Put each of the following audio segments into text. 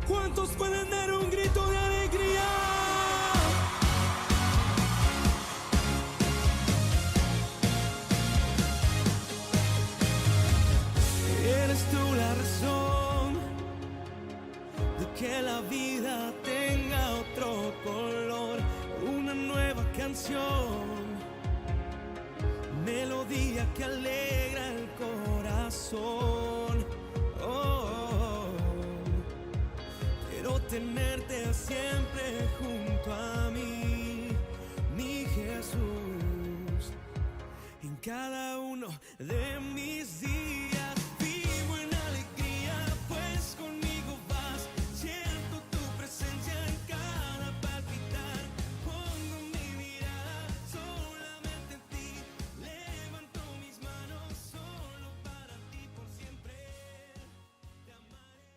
¿Cuántos pueden dar un grito de alegría? Eres tú la razón de que la vida tenga otro color, una nueva canción, melodía que alegra el corazón. Quiero tenerte siempre junto a mí, mi Jesús, en cada uno de mis días. Vivo en alegría, pues conmigo vas. Siento tu presencia en cada palpitar. Pongo mi mirada solamente en ti. Levanto mis manos solo para ti por siempre. Te amaré.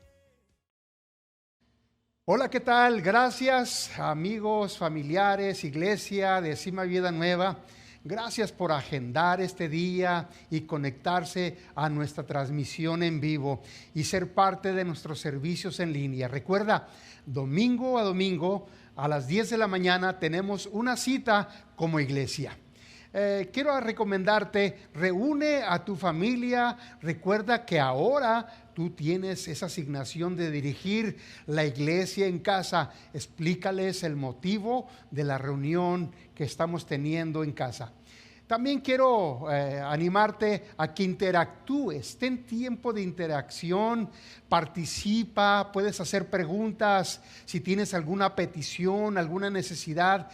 Hola, ¿qué tal? Gracias, amigos, familiares, iglesia de Cima Vida Nueva. Gracias por agendar este día y conectarse a nuestra transmisión en vivo y ser parte de nuestros servicios en línea. Recuerda, domingo a domingo a las 10 de la mañana tenemos una cita como iglesia. Quiero recomendarte, reúne a tu familia. Recuerda que ahora tú tienes esa asignación de dirigir la iglesia en casa. Explícales el motivo de la reunión que estamos teniendo en casa. También quiero animarte a que interactúes. Ten tiempo de interacción, participa, puedes hacer preguntas si tienes alguna petición, alguna necesidad.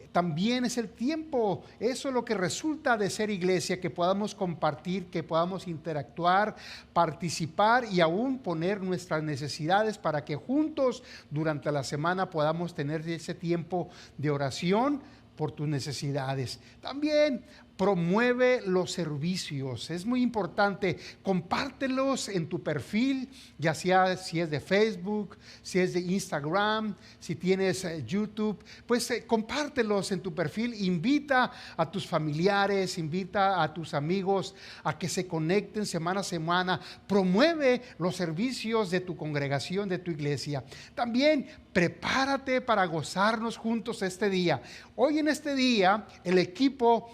También es el tiempo, eso es lo que resulta de ser iglesia, que podamos compartir, que podamos interactuar, participar y aún poner nuestras necesidades para que juntos durante la semana podamos tener ese tiempo de oración por tus necesidades. También promueve los servicios, es muy importante, compártelos en tu perfil, ya sea si es de Facebook, si es de Instagram, si tienes YouTube, pues compártelos en tu perfil, invita a tus familiares, invita a tus amigos a que se conecten semana a semana, promueve los servicios de tu congregación, de tu iglesia. También prepárate para gozarnos juntos este día. Hoy en este día el equipo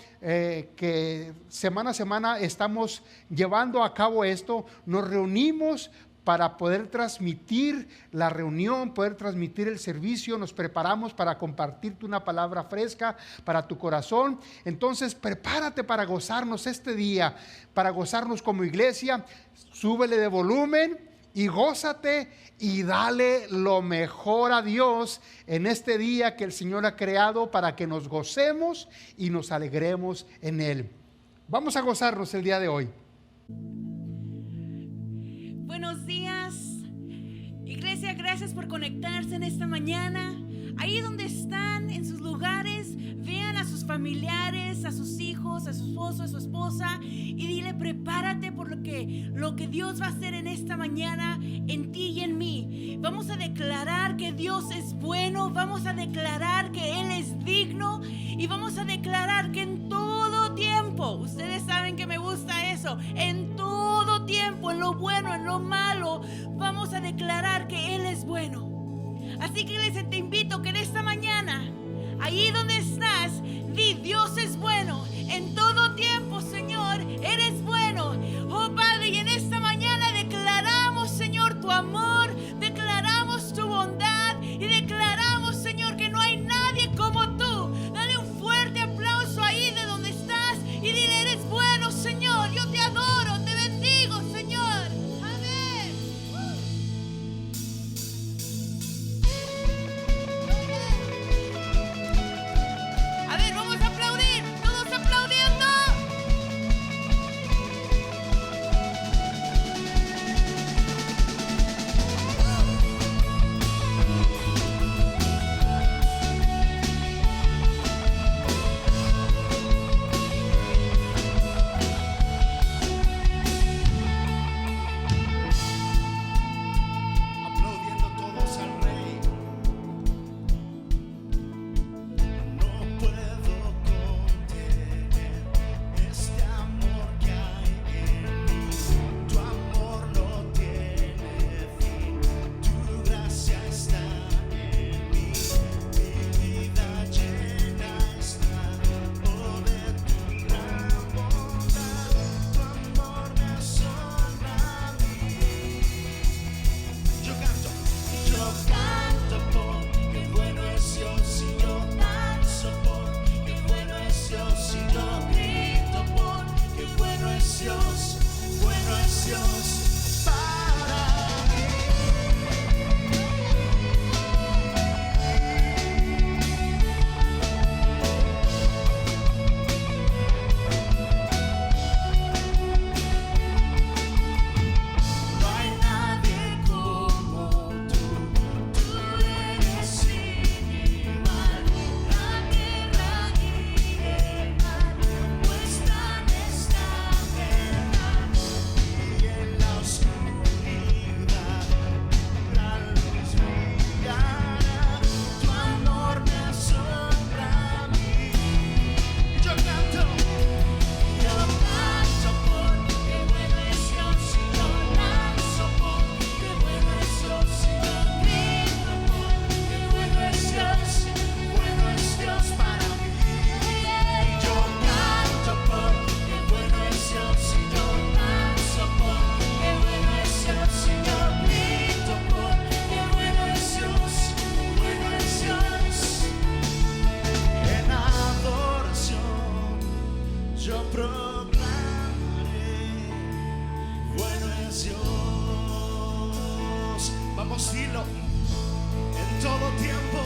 que semana a semana estamos llevando a cabo esto, nos reunimos para poder transmitir la reunión, poder transmitir el servicio. Nos preparamos para compartirte una palabra fresca para tu corazón. Entonces prepárate para gozarnos este día, para gozarnos como iglesia. Súbele de volumen y gózate y dale lo mejor a Dios en este día que el Señor ha creado para que nos gocemos y nos alegremos en Él. Vamos a gozarnos el día de hoy. Buenos días, iglesia, gracias por conectarse en esta mañana. Ahí donde están, en sus lugares, vean a sus familiares, a sus hijos, a su esposo, a su esposa y dile: prepárate por lo que Dios va a hacer en esta mañana en ti y en mí. Vamos a declarar que Dios es bueno, vamos a declarar que Él es digno y vamos a declarar que en todo tiempo, ustedes saben que me gusta eso, en todo tiempo, en lo bueno, en lo malo, vamos a declarar que Él es bueno. Así que iglesia, te invito que en esta mañana, ahí donde estás, di: Dios es bueno, en todo tiempo, Señor, eres bueno. Oh Padre, y en esta mañana declaramos, Señor, tu amor, declaramos tu bondad y declaramos, Señor, que no hay nadie como tú. Dale un fuerte aplauso ahí de donde estás y dile: eres bueno, Señor, yo te adoro, te bendigo, Señor. Amén. A ver, vamos a aplaudir, todos aplaudiendo. decirlo. En todo tiempo,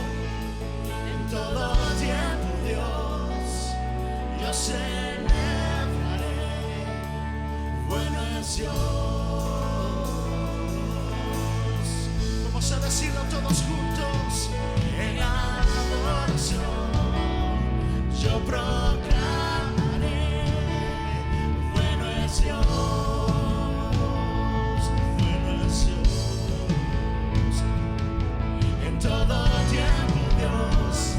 Dios, yo celebraré. Bueno es Dios. Vamos a decirlo todos juntos. En adoración yo proclamaré. Bueno es Dios. Bueno es Dios. En todo tiempo, Dios,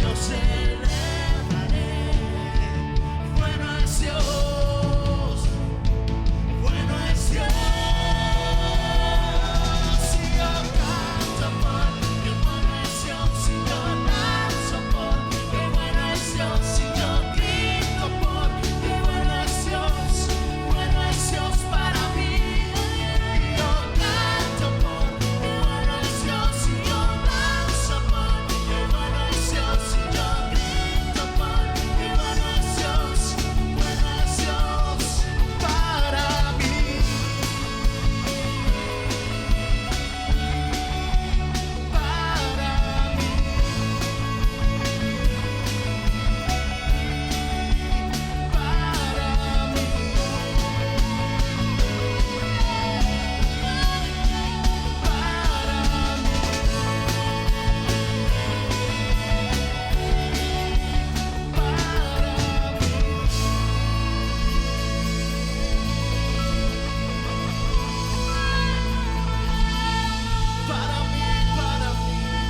yo celebraré. Bueno es Dios. Bueno es Dios. Si yo canto por que bueno es Dios, si yo danzo por que bueno es Dios, si yo grito por que bueno es Dios para mí. Yo canto por que bueno es Dios, si yo danzo por que bueno es Dios, si yo grito por que bueno es Dios para mí.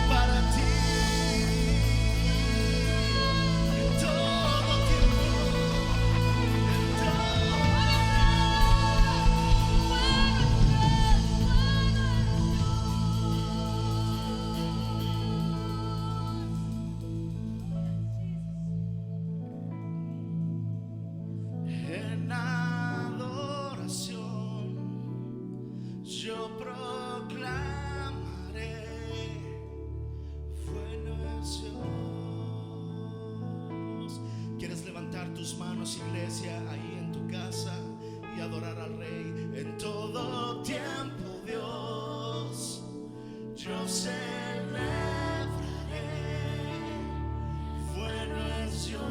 Para ti, en todo tiempo, en adoración yo proclamaré. Bueno es Dios. ¿Quieres levantar tus manos, iglesia, ahí en tu casa y adorar al Rey? En todo tiempo, Dios, yo celebraré. Bueno es Dios.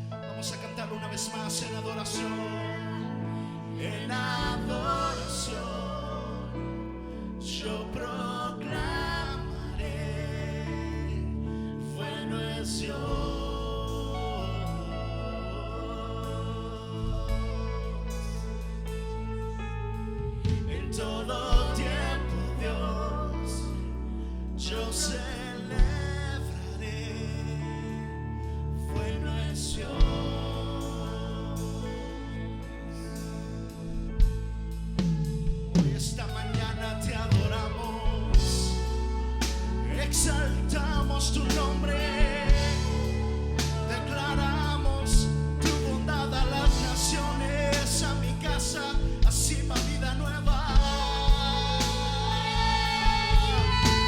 Vamos a cantarlo una vez más en adoración. En adoración yo proclamaré. Bueno es Dios. En todo tiempo, Dios, yo celebraré. Bueno es Dios. Hoy esta mañana te adoramos, exaltamos tu nombre, declaramos tu bondad a las naciones, a mi casa, así va vida nueva.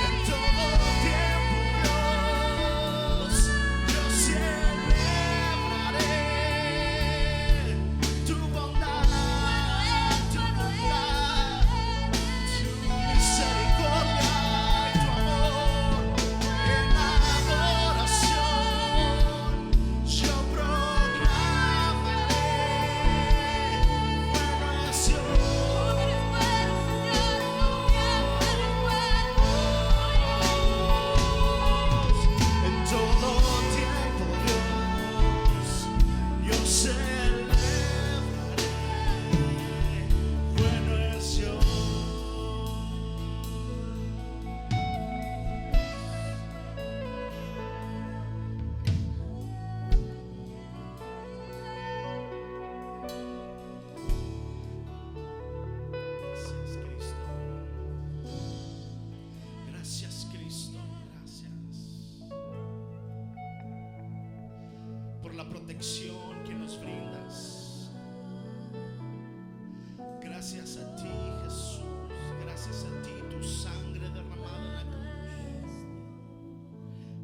En todo tiempo, Dios, yo celebraré tu bondad, tu misericordia y tu amor. En adoración yo proclamaré. Bueno es Dios. En todo tiempo, Dios, yo celebraré. Bueno es Dios. Gracias, Cristo. Gracias, Cristo. Gracias por la protección que nos brindas. Gracias a ti, Jesús. Gracias a ti, tu sangre derramada en la cruz,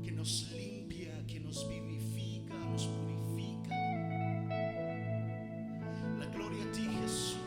que nos limpia, que nos vivifica, nos purifica. La gloria a ti, Jesús.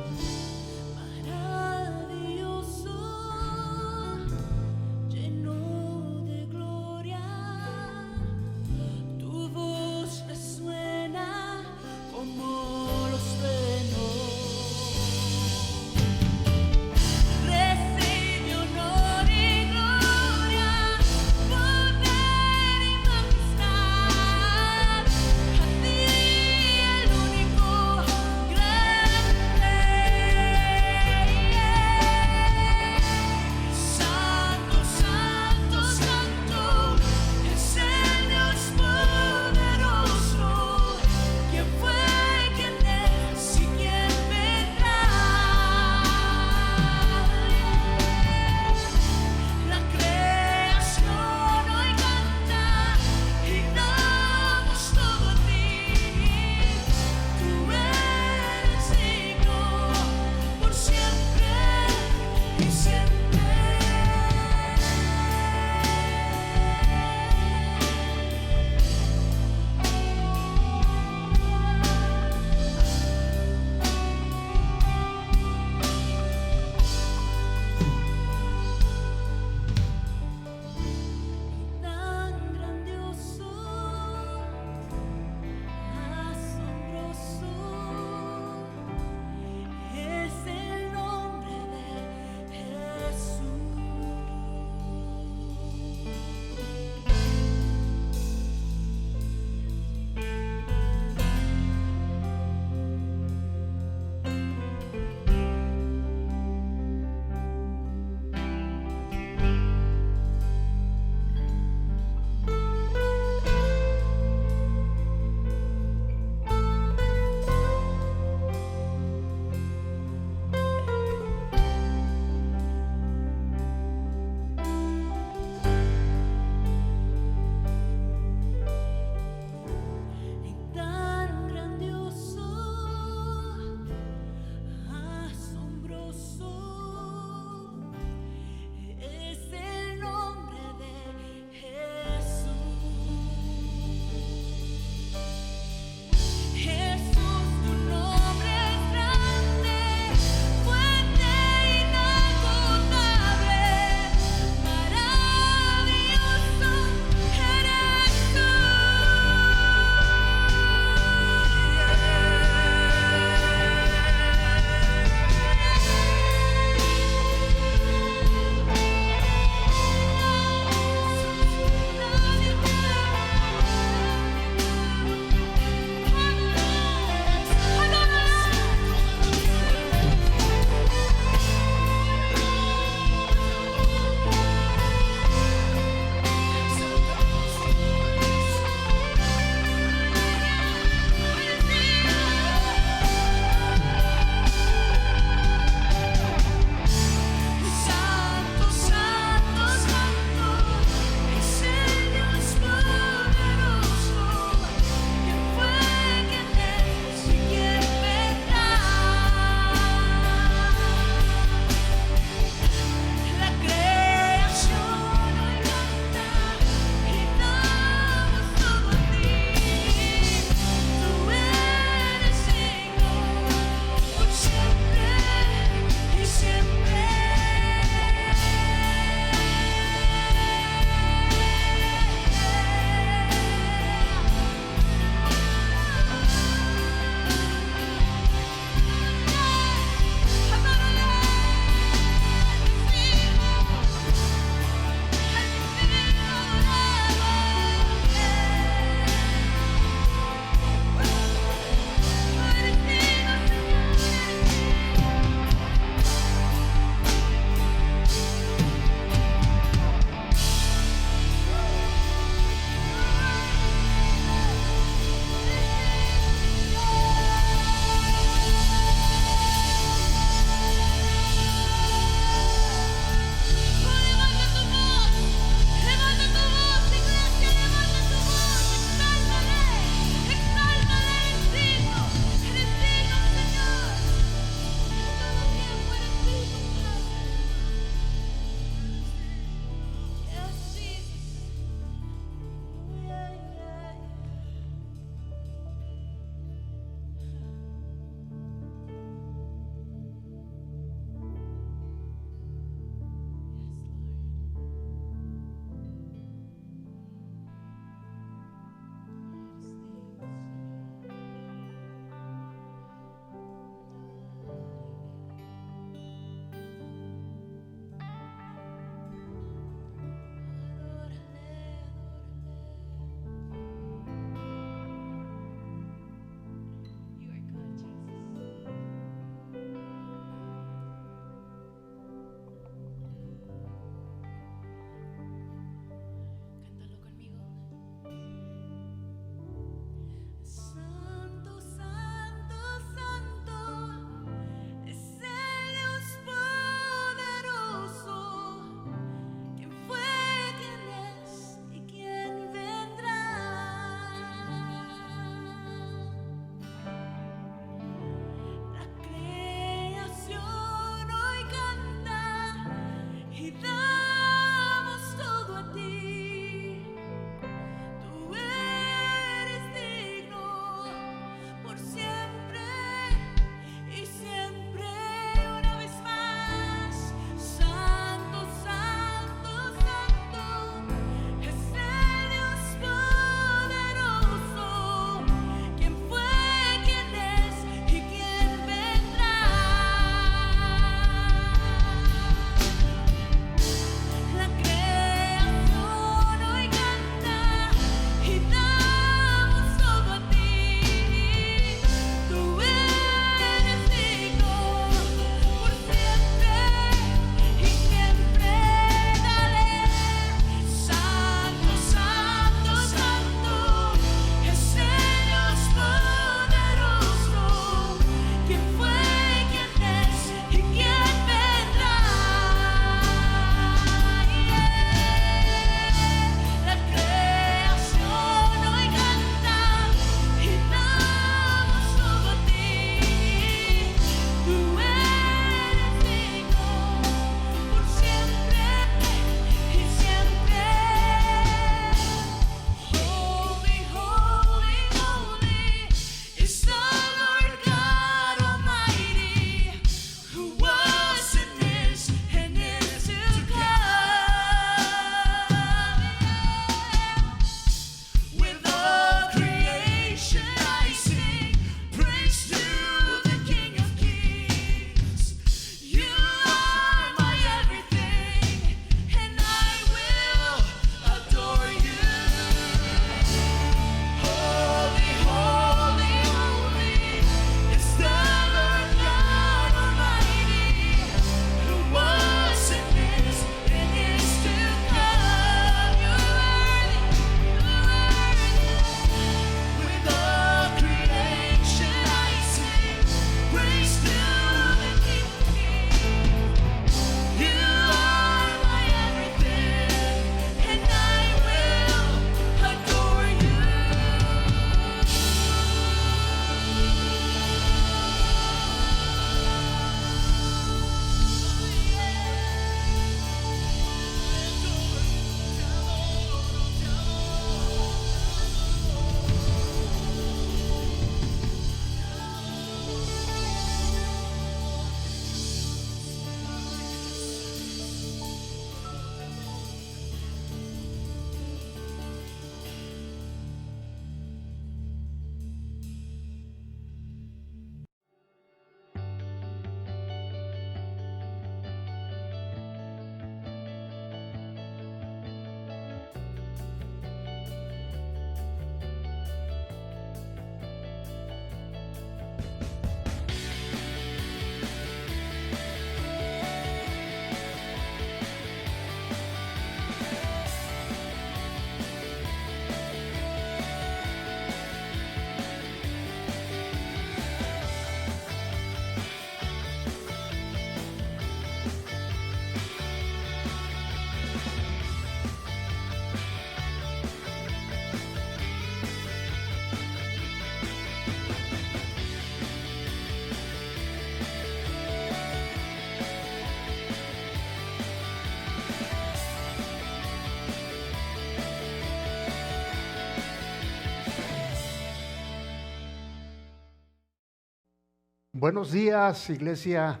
Buenos días, iglesia.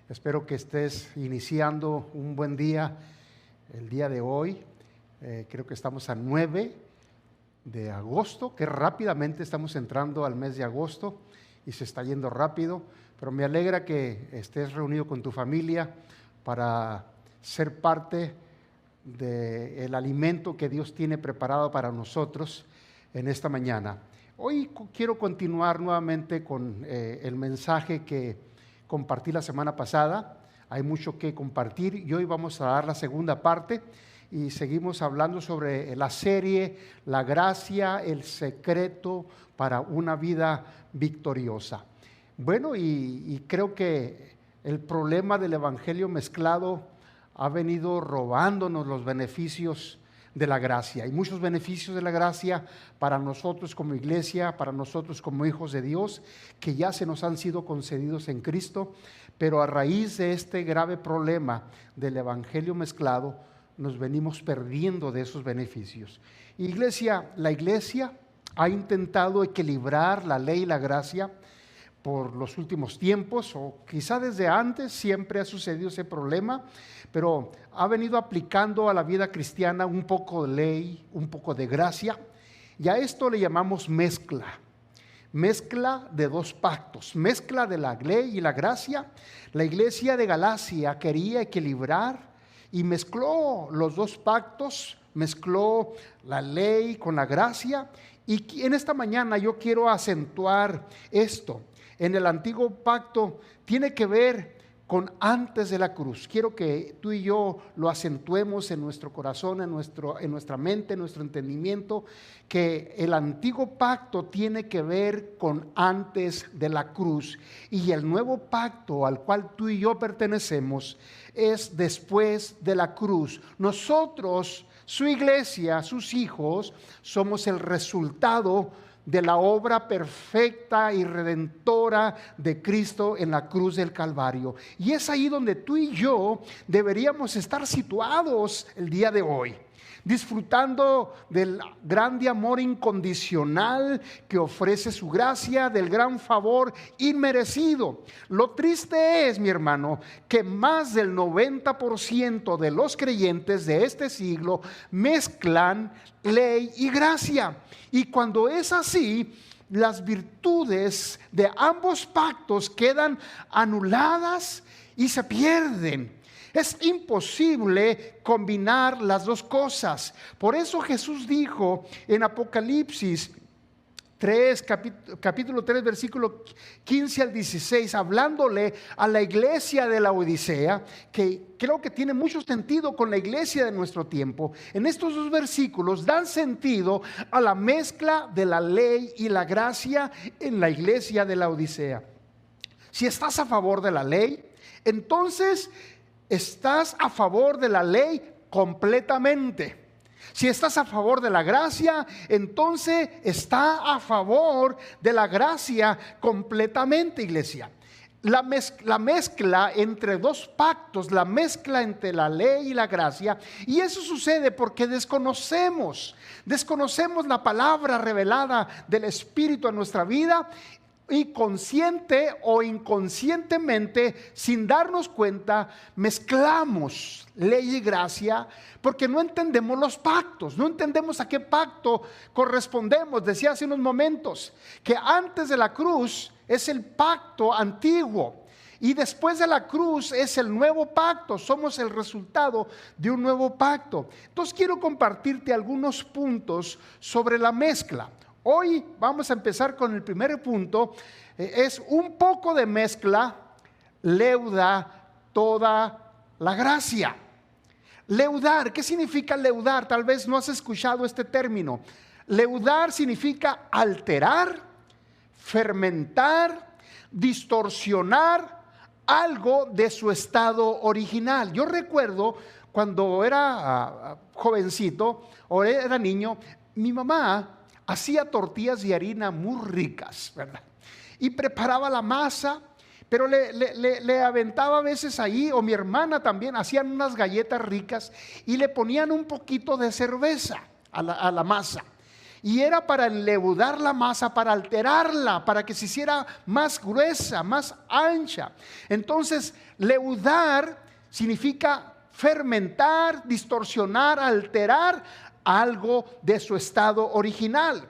Espero que estés iniciando un buen día el día de hoy. Creo que estamos a 9 de agosto, que rápidamente estamos entrando al mes de agosto y se está yendo rápido, pero me alegra que estés reunido con tu familia para ser parte del alimento que Dios tiene preparado para nosotros en esta mañana. Hoy quiero continuar nuevamente con el mensaje que compartí la semana pasada. Hay mucho que compartir y hoy vamos a dar la segunda parte y seguimos hablando sobre la serie La gracia, el secreto para una vida victoriosa. Bueno, y creo que el problema del evangelio mezclado ha venido robándonos los beneficios de la gracia. Hay muchos beneficios de la gracia para nosotros como iglesia, para nosotros como hijos de Dios, que ya se nos han sido concedidos en Cristo, pero a raíz de este grave problema del evangelio mezclado, nos venimos perdiendo de esos beneficios. La iglesia ha intentado equilibrar la ley y la gracia por los últimos tiempos, o quizá desde antes siempre ha sucedido ese problema, pero ha venido aplicando a la vida cristiana un poco de ley, un poco de gracia, y a esto le llamamos mezcla de dos pactos, mezcla de la ley y la gracia. La iglesia de Galacia quería equilibrar y mezcló los dos pactos, mezcló la ley con la gracia, y en esta mañana yo quiero acentuar esto. En el antiguo pacto tiene que ver con antes de la cruz. Quiero que tú y yo lo acentuemos en nuestro corazón, en nuestra mente, en nuestro entendimiento, que el antiguo pacto tiene que ver con antes de la cruz, y el nuevo pacto al cual tú y yo pertenecemos es después de la cruz. Nosotros, su iglesia, sus hijos, somos el resultado de la obra perfecta y redentora de Cristo en la cruz del Calvario. Y es ahí donde tú y yo deberíamos estar situados el día de hoy, disfrutando del grande amor incondicional que ofrece su gracia, del gran favor inmerecido. Lo triste es, mi hermano, que más del 90% de los creyentes de este siglo mezclan ley y gracia. Y cuando es así, las virtudes de ambos pactos quedan anuladas y se pierden. Es imposible combinar las dos cosas. Por eso Jesús dijo en Apocalipsis 3, capítulo 3, versículo 15 al 16, hablándole a la iglesia de la Odisea, que creo que tiene mucho sentido con la iglesia de nuestro tiempo. En estos dos versículos dan sentido a la mezcla de la ley y la gracia en la iglesia de la Odisea. Si estás a favor de la ley, entonces estás a favor de la ley completamente. Si estás a favor de la gracia, entonces está a favor de la gracia completamente, iglesia. La mezcla entre dos pactos, la mezcla entre la ley y la gracia, y eso sucede porque desconocemos la palabra revelada del Espíritu en nuestra vida, y consciente o inconscientemente, sin darnos cuenta, mezclamos ley y gracia porque no entendemos los pactos, no entendemos a qué pacto correspondemos. Decía hace unos momentos que antes de la cruz es el pacto antiguo y después de la cruz es el nuevo pacto. Somos el resultado de un nuevo pacto. Entonces quiero compartirte algunos puntos sobre la mezcla. Hoy vamos a empezar con el primer punto. Es un poco de mezcla leuda toda la gracia. Leudar, ¿qué significa leudar? Tal vez no has escuchado este término. Leudar significa alterar, fermentar, distorsionar algo de su estado original. Yo recuerdo cuando era jovencito o era niño, mi mamá hacía tortillas de harina muy ricas, ¿verdad? Y preparaba la masa, pero le aventaba a veces ahí, o mi hermana también, hacían unas galletas ricas y le ponían un poquito de cerveza a la masa. y era para enleudar la masa, para alterarla, para que se hiciera más gruesa, más ancha. Entonces, leudar significa fermentar, distorsionar, alterar algo de su estado original.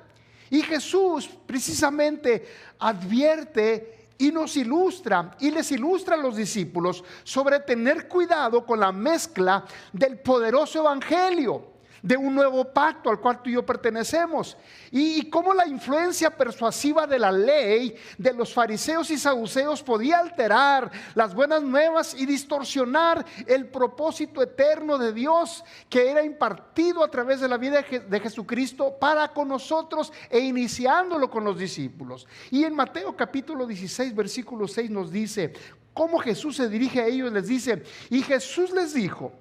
Y Jesús precisamente advierte y nos ilustra y les ilustra a los discípulos sobre tener cuidado con la mezcla del poderoso evangelio de un nuevo pacto al cual tú y yo pertenecemos, y cómo la influencia persuasiva de la ley de los fariseos y saduceos podía alterar las buenas nuevas y distorsionar el propósito eterno de Dios que era impartido a través de la vida de Jesucristo para con nosotros e iniciándolo con los discípulos. Y en Mateo capítulo 16 versículo 6 nos dice cómo Jesús se dirige a ellos. Les dice: y Jesús les dijo,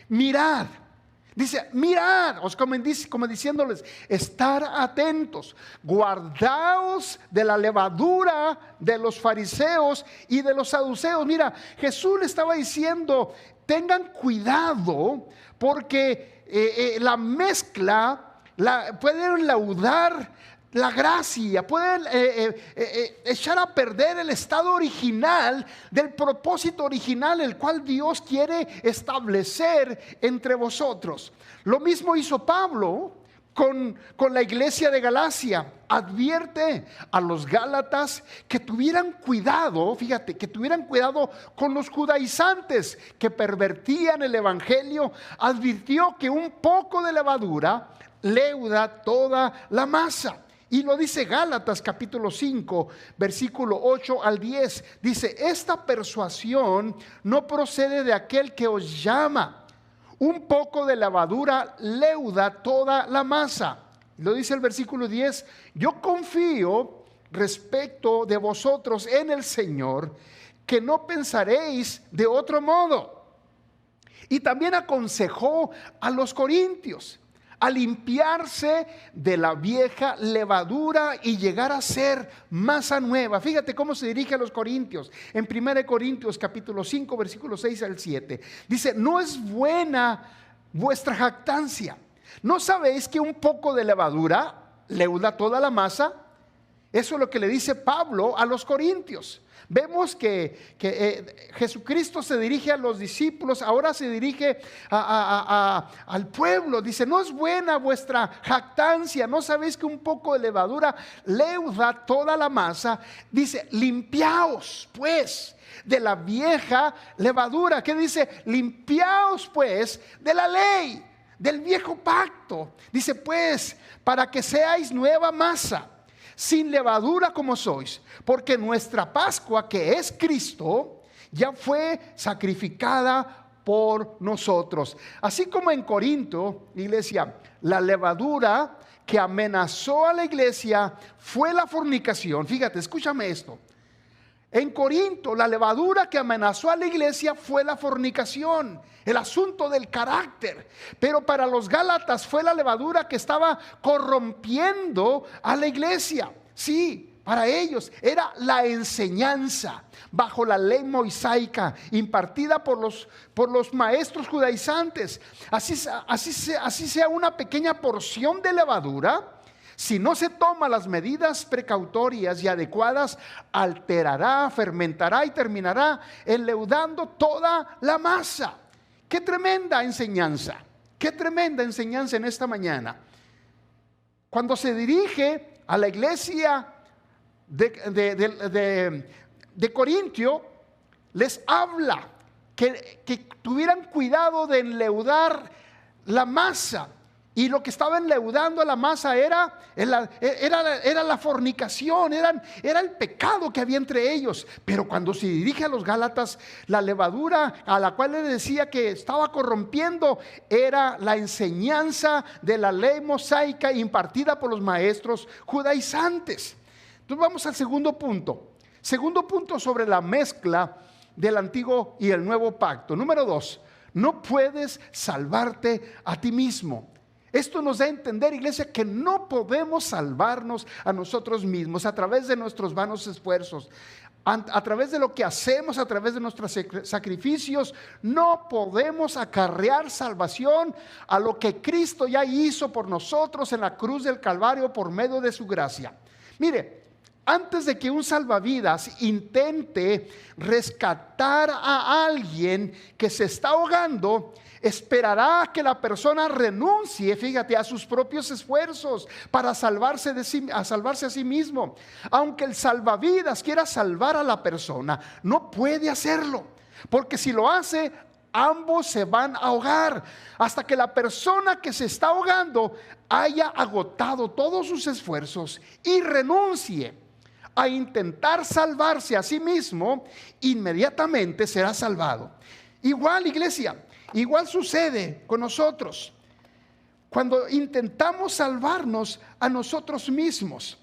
mirad. Dice, mirad, como diciéndoles, estar atentos, guardaos de la levadura de los fariseos y de los saduceos. Mira, Jesús le estaba diciendo, tengan cuidado porque la mezcla pueden laudar la gracia, pueden echar a perder el estado original del propósito original, el cual Dios quiere establecer entre vosotros. Lo mismo hizo Pablo con la iglesia de Galacia. Advierte a los gálatas que tuvieran cuidado, fíjate, que tuvieran cuidado con los judaizantes que pervertían el evangelio. Advirtió que un poco de levadura leuda toda la masa. Y lo dice Gálatas capítulo 5 versículo 8 al 10. Dice, esta persuasión no procede de aquel que os llama. Un poco de levadura leuda toda la masa. Lo dice el versículo 10. Yo confío respecto de vosotros en el Señor, que no pensaréis de otro modo. Y también aconsejó a los corintios a limpiarse de la vieja levadura y llegar a ser masa nueva. Fíjate cómo se dirige a los corintios. En 1 Corintios capítulo 5 versículos 6 al 7. Dice, no es buena vuestra jactancia. ¿No sabéis que un poco de levadura leuda toda la masa? Eso es lo que le dice Pablo a los corintios. Vemos que Jesucristo se dirige a los discípulos, ahora se dirige al pueblo. Dice, no es buena vuestra jactancia, no sabéis que un poco de levadura leuda toda la masa. Dice, limpiaos pues de la vieja levadura. ¿Qué dice? Limpiaos pues de la ley, del viejo pacto. Dice pues, para que seáis nueva masa, sin levadura como sois, porque nuestra Pascua, que es Cristo, ya fue sacrificada por nosotros. Así como en Corinto, iglesia, la levadura que amenazó a la iglesia fue la fornicación. Fíjate, escúchame esto. En Corinto, la levadura que amenazó a la iglesia fue la fornicación, el asunto del carácter. Pero para los gálatas fue la levadura que estaba corrompiendo a la iglesia. Sí, para ellos era la enseñanza bajo la ley mosaica impartida por los maestros judaizantes. Así sea una pequeña porción de levadura, si no se toman las medidas precautorias y adecuadas, alterará, fermentará y terminará enleudando toda la masa. Qué tremenda enseñanza, qué tremenda enseñanza en esta mañana. Cuando se dirige a la iglesia de Corintio, les habla que tuvieran cuidado de enleudar la masa. Y lo que estaba enleudando a la masa era la fornicación, era el pecado que había entre ellos. Pero cuando se dirige a los gálatas, la levadura a la cual le decía que estaba corrompiendo era la enseñanza de la ley mosaica impartida por los maestros judaizantes. Entonces vamos al segundo punto. Segundo punto sobre la mezcla del antiguo y el nuevo pacto. Número 2, no puedes salvarte a ti mismo. Esto nos da a entender, iglesia, que no podemos salvarnos a nosotros mismos a través de nuestros vanos esfuerzos, a través de lo que hacemos, a través de nuestros sacrificios. No podemos acarrear salvación a lo que Cristo ya hizo por nosotros en la cruz del Calvario por medio de su gracia. Mire, antes de que un salvavidas intente rescatar a alguien que se está ahogando, esperará que la persona renuncie, fíjate, a sus propios esfuerzos para salvarse a sí mismo. Aunque el salvavidas quiera salvar a la persona, no puede hacerlo, porque si lo hace, ambos se van a ahogar, hasta que la persona que se está ahogando haya agotado todos sus esfuerzos y renuncie a intentar salvarse a sí mismo. Inmediatamente será salvado. Igual, iglesia, igual sucede con nosotros cuando intentamos salvarnos a nosotros mismos.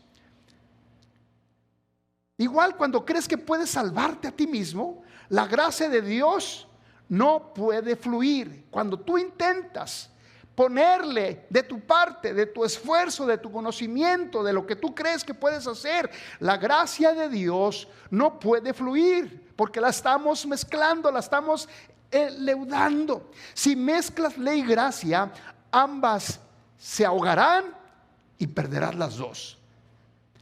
Igual cuando crees que puedes salvarte a ti mismo, la gracia de Dios no puede fluir. Cuando tú intentas ponerle de tu parte, de tu esfuerzo, de tu conocimiento, de lo que tú crees que puedes hacer, la gracia de Dios no puede fluir, porque la estamos mezclando, la estamos leudando. Si mezclas ley y gracia, ambas se ahogarán y perderás las dos.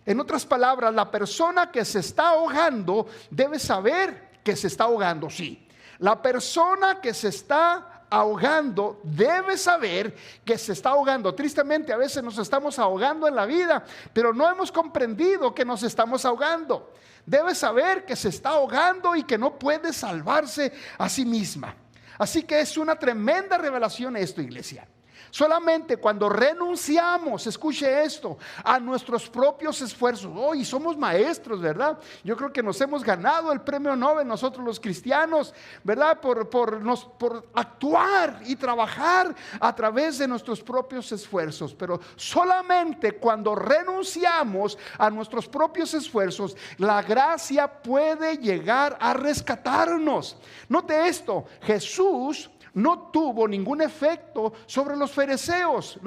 En otras palabras, la persona que se está ahogando debe saber que se está ahogando, sí. La persona que se está ahogando debe saber que se está ahogando. Tristemente, a veces nos estamos ahogando en la vida, pero no hemos comprendido que nos estamos ahogando. Debe saber que se está ahogando y que no puede salvarse a sí misma. Así que es una tremenda revelación esto, iglesia. Solamente cuando renunciamos, escuche esto, a nuestros propios esfuerzos. Hoy somos maestros, ¿verdad? Yo creo que nos hemos ganado el premio Nobel nosotros los cristianos, ¿verdad? Por actuar y trabajar a través de nuestros propios esfuerzos. Pero solamente cuando renunciamos a nuestros propios esfuerzos, la gracia puede llegar a rescatarnos. Note esto, Jesús no tuvo ningún efecto sobre los fariseos.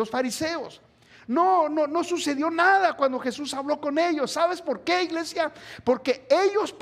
No sucedió nada cuando Jesús habló con ellos. ¿Sabes por qué, iglesia? Porque ellos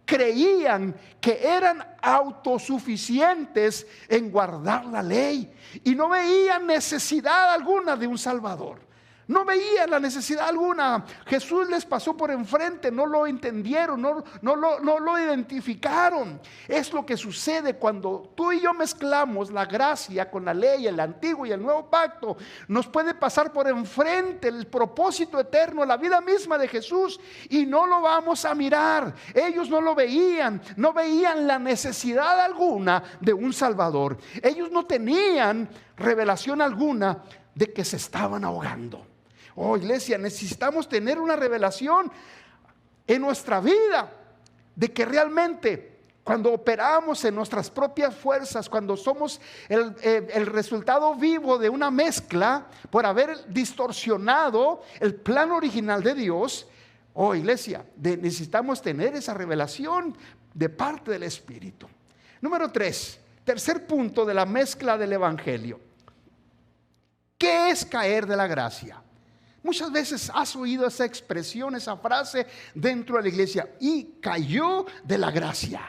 creían que eran autosuficientes en guardar la ley y no veían necesidad alguna de un Salvador. No veían la necesidad alguna. Jesús les pasó por enfrente, no lo entendieron, no lo identificaron. Es lo que sucede cuando tú y yo mezclamos la gracia con la ley, el antiguo y el nuevo pacto. Nos puede pasar por enfrente el propósito eterno, la vida misma de Jesús, y no lo vamos a mirar. Ellos no lo veían, no veían la necesidad alguna de un Salvador. Ellos no tenían revelación alguna de que se estaban ahogando. Oh, iglesia, necesitamos tener una revelación en nuestra vida de que realmente cuando operamos en nuestras propias fuerzas, cuando somos el resultado vivo de una mezcla por haber distorsionado el plan original de Dios, oh, iglesia, necesitamos tener esa revelación de parte del Espíritu. Número 3, tercer punto de la mezcla del Evangelio. ¿Qué es caer de la gracia? Muchas veces has oído esa expresión, esa frase dentro de la iglesia: y cayó de la gracia,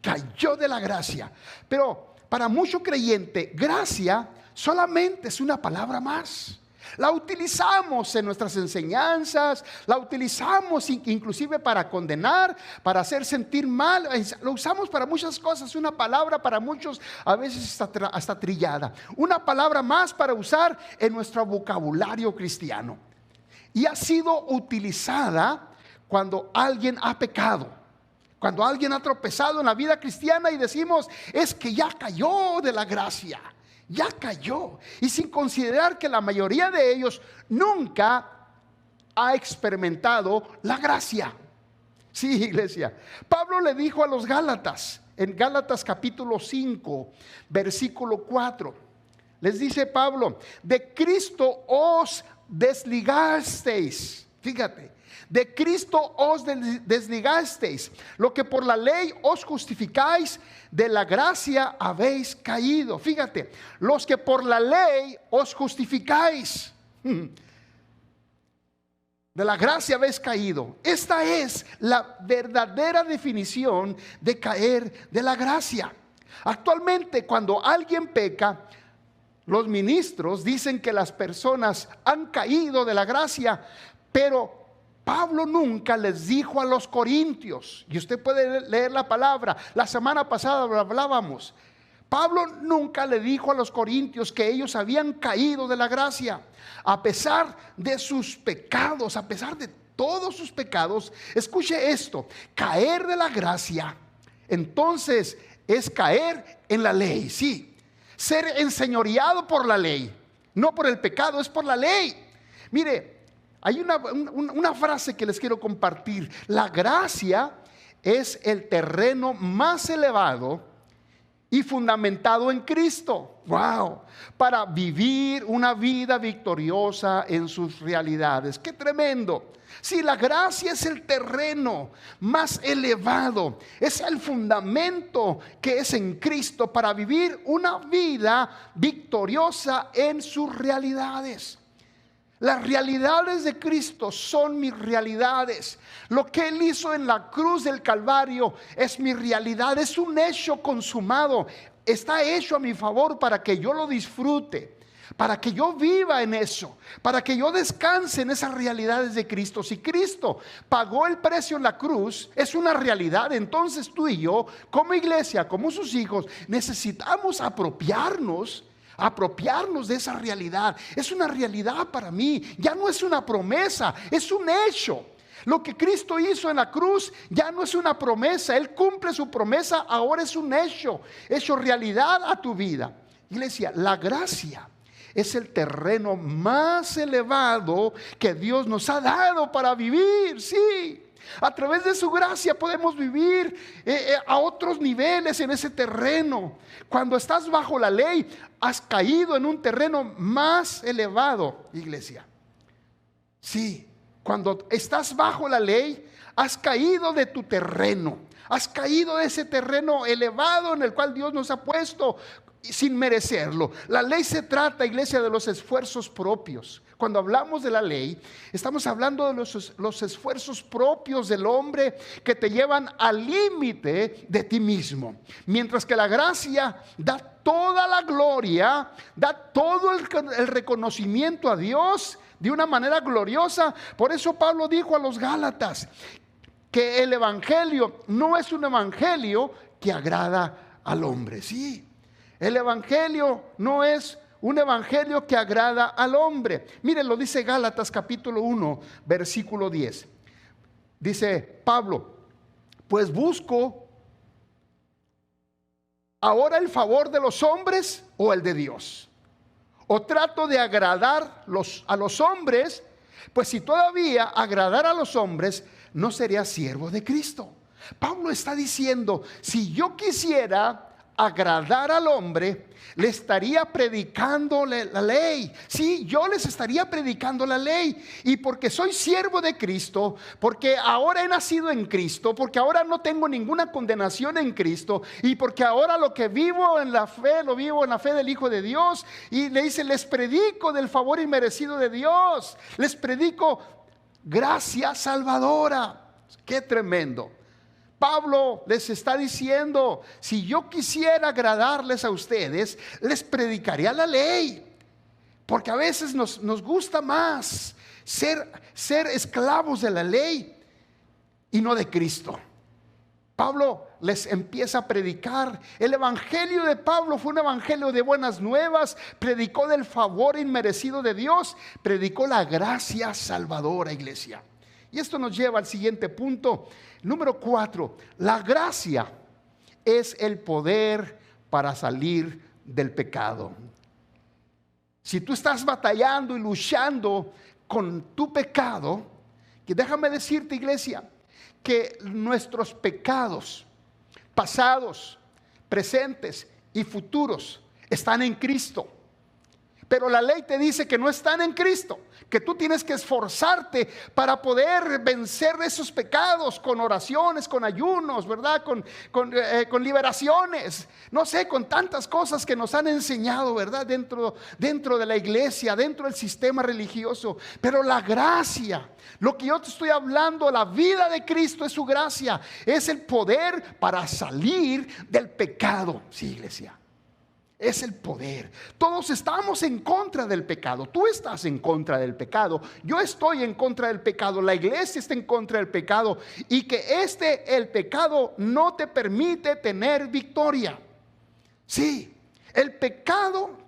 cayó de la gracia. Pero para mucho creyente, gracia solamente es una palabra más. La utilizamos en nuestras enseñanzas, la utilizamos inclusive para condenar, para hacer sentir mal. Lo usamos para muchas cosas, una palabra para muchos a veces hasta trillada. Una palabra más para usar en nuestro vocabulario cristiano. Y ha sido utilizada cuando alguien ha pecado, cuando alguien ha tropezado en la vida cristiana y decimos: es que ya cayó de la gracia. Ya cayó, y sin considerar que la mayoría de ellos nunca ha experimentado la gracia. Sí, iglesia. Pablo le dijo a los Gálatas, en Gálatas capítulo 5, versículo 4, les dice Pablo: de Cristo os desligasteis. Fíjate, De Cristo os desligasteis. Lo que por la ley os justificáis, de la gracia habéis caído. Fíjate, los que por la ley os justificáis, de la gracia habéis caído. Esta es la verdadera definición de caer de la gracia. Actualmente, cuando alguien peca, los ministros dicen que las personas han caído de la gracia, pero Pablo nunca les dijo a los corintios, y usted puede leer la palabra, la semana pasada lo hablábamos. Pablo nunca le dijo a los corintios que ellos habían caído de la gracia. A pesar de sus pecados, a pesar de todos sus pecados, escuche esto: caer de la gracia, entonces es caer en la ley, sí. Ser enseñoreado por la ley, no por el pecado, es por la ley. Mire, hay una frase que les quiero compartir. La gracia es el terreno más elevado y fundamentado en Cristo. Wow, para vivir una vida victoriosa en sus realidades. Qué tremendo. Si la gracia es el terreno más elevado, es el fundamento que es en Cristo para vivir una vida victoriosa en sus realidades. Las realidades de Cristo son mis realidades. Lo que Él hizo en la cruz del Calvario es mi realidad, es un hecho consumado. Está hecho a mi favor para que yo lo disfrute, para que yo viva en eso, para que yo descanse en esas realidades de Cristo. Si Cristo pagó el precio en la cruz, es una realidad. Entonces tú y yo, como iglesia, como sus hijos, necesitamos apropiarnos de esa realidad. Es una realidad para mí, ya no es una promesa, es un hecho. Lo que Cristo hizo en la cruz ya no es una promesa, Él cumple su promesa, ahora es un hecho realidad a tu vida. Iglesia, la gracia es el terreno más elevado que Dios nos ha dado para vivir, sí. A través de su gracia podemos vivir a otros niveles en ese terreno. Cuando estás bajo la ley, has caído en un terreno más elevado, iglesia. Sí, cuando estás bajo la ley, has caído de tu terreno. Has caído de ese terreno elevado en el cual Dios nos ha puesto sin merecerlo. La ley se trata, iglesia, de los esfuerzos propios. Cuando hablamos de la ley, estamos hablando de los esfuerzos propios del hombre que te llevan al límite de ti mismo. Mientras que la gracia da toda la gloria, da todo el reconocimiento a Dios de una manera gloriosa. Por eso Pablo dijo a los Gálatas que el evangelio no es un evangelio que agrada al hombre. Sí, el evangelio no es un evangelio que agrada al hombre. Miren, lo dice Gálatas capítulo 1, versículo 10. Dice Pablo: pues busco ahora el favor de los hombres o el de Dios, o trato de agradar a los hombres. Pues si todavía agradara a los hombres, no sería siervo de Cristo. Pablo está diciendo: si yo quisiera agradar al hombre, le estaría predicando la ley. Sí, yo les estaría predicando la ley. Y porque soy siervo de Cristo, porque ahora he nacido en Cristo, porque ahora no tengo ninguna condenación en Cristo, y porque ahora lo que vivo en la fe, lo vivo en la fe del Hijo de Dios. Y le dice: les predico del favor inmerecido de Dios, les predico gracia salvadora. Qué tremendo. Pablo les está diciendo: si yo quisiera agradarles a ustedes, les predicaría la ley. Porque a veces nos gusta más ser esclavos de la ley y no de Cristo. Pablo les empieza a predicar. El evangelio de Pablo fue un evangelio de buenas nuevas. Predicó del favor inmerecido de Dios. Predicó la gracia salvadora, iglesia. Y esto nos lleva al siguiente punto. Número 4, la gracia es el poder para salir del pecado. Si tú estás batallando y luchando con tu pecado, que déjame decirte, iglesia, que nuestros pecados pasados, presentes y futuros están en Cristo. Pero la ley te dice que no están en Cristo, que tú tienes que esforzarte para poder vencer esos pecados con oraciones, con ayunos, ¿verdad? Con liberaciones, no sé, con tantas cosas que nos han enseñado, ¿verdad? Dentro de la iglesia, dentro del sistema religioso. Pero la gracia, lo que yo te estoy hablando, la vida de Cristo es su gracia, es el poder para salir del pecado. Sí, iglesia. Es el poder. Todos estamos en contra del pecado. Tú estás en contra del pecado. Yo estoy en contra del pecado. La iglesia está en contra del pecado. Y que el pecado no te permite tener victoria. Sí, el pecado